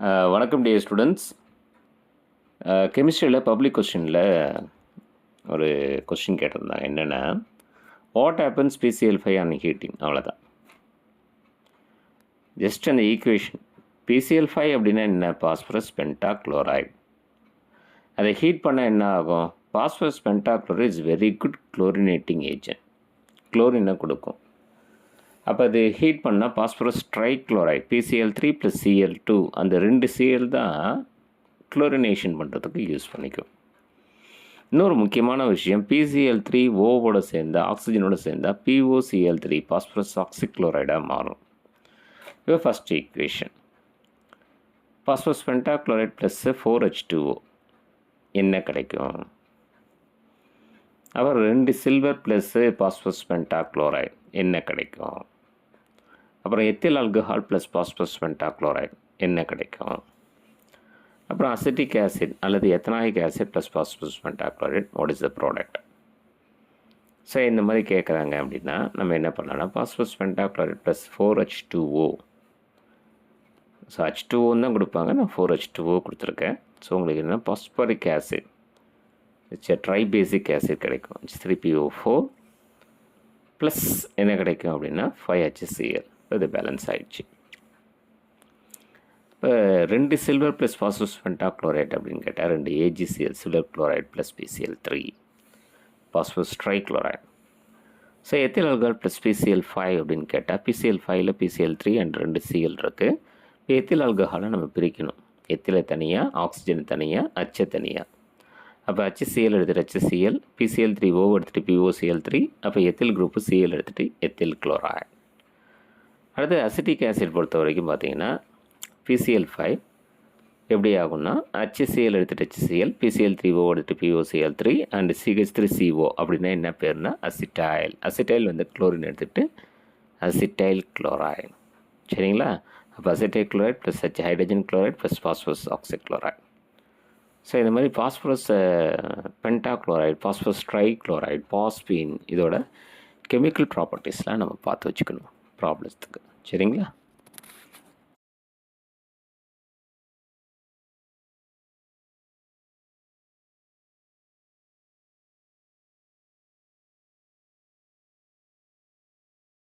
வணக்கம் dear students. கெமிஸ்ட்ரியில் public கொஸ்டினில் ஒரு கொஸ்டின் கேட்டிருந்தாங்க. என்னென்னா, what happens PCl5 on heating? அவ்வளோதான். ஜஸ்ட் அந்த ஈக்குவேஷன். PCl5 அப்படின்னா என்ன? Phosphorus pentachloride. அதை ஹீட் பண்ணால் என்ன ஆகும்? Phosphorus pentachloride is very good chlorinating agent. குளோரினை கொடுக்கும். அப்போ அது ஹீட் பண்ணால் பாஸ்பரஸ் ட்ரைக்ளோரைடு PCl3 + Cl2 அந்த 2 Cl தான் குளோரினேஷன் பண்ணுறதுக்கு யூஸ் பண்ணிக்கும். இன்னொரு முக்கியமான விஷயம், PCl3 ஓவோட சேர்ந்தா ஆக்சிஜனோட சேர்ந்தா POCl3 பாஸ்பரஸ் ஆக்சிக்ளோரைடாக மாறும். இப்போ first equation, phosphorus pentachloride plus 4H2O என்ன கிடைக்கும்? அப்புறம் 2 சில்வர் ப்ளஸ் பாஸ்பரஸ் பென்டாக்ளோரைடு என்ன கிடைக்கும்? அப்புறம் ethyl alcohol plus phosphorus pentachloride என்ன கிடைக்கும்? அப்புறம் அசிட்டிக் ஆசிட் அல்லது ethanoic acid plus phosphorus pentachloride, what is the product? So இந்த மாதிரி கேட்குறாங்க அப்படின்னா நம்ம என்ன பண்ணலாம்னா, phosphorus pentachloride plus 4H2O. So H2O தான் கொடுப்பாங்க, நான் 4H2O கொடுத்துருக்கேன். ஸோ உங்களுக்கு என்ன, பாஸ்பரிக் ஆசிட் ட்ரைபேசிக் ஆசிட் கிடைக்கும், H3PO4 ப்ளஸ் என்ன கிடைக்கும் அப்படின்னா 5HCl. இது பேலன்ஸ் ஆகிடுச்சு. இப்போ 2 சில்வர் ப்ளஸ் பாஸ்பரஸ் பென்டாக்ளோரைடு அப்படின்னு கேட்டால் 2 AgCl silver chloride plus PCl3 phosphorus trichloride. So ethyl alcohol plus PCl5 அப்படின்னு கேட்டால் PCl5ல் PCl3 அண்ட் 2 Cl இருக்குது. இப்போ எத்தில் ஆல்கஹாலை நம்ம பிரிக்கணும். எத்திலை தனியாக, ஆக்சிஜன் தனியாக, அச்சை தனியாக. அப்போ HCl எடுத்துகிட்டு HCl, PCl3O எடுத்துகிட்டு POCl3, அப்போ எத்தில் குரூப்பு Cl எடுத்துகிட்டு எத்தில் குளோரைடு. அடுத்து அசிட்டிக் ஆசிட் பொறுத்த வரைக்கும் பார்த்தீங்கன்னா PCl5 எப்படி ஆகும்னா, HCl எடுத்துகிட்டு HCl, PCl3O எடுத்துகிட்டு POCl3 அண்ட் CH3CO அப்படின்னா என்ன பேர்னா அசிட்டைல். அசிட்டைல் வந்து குளோரின் எடுத்துகிட்டு அசிட்டைல் குளோரைடு. சரிங்களா? அப்போ acetyl chloride plus hydrogen chloride plus phosphorus oxychloride. So இந்த மாதிரி phosphorus pentachloride, phosphorus trichloride, phosphine இதோட கெமிக்கல் ப்ராப்பர்ட்டிஸ்லாம் நம்ம பார்த்து வச்சுக்கணும் ப்ராப்ளத்துக்கு. சரிங்களா?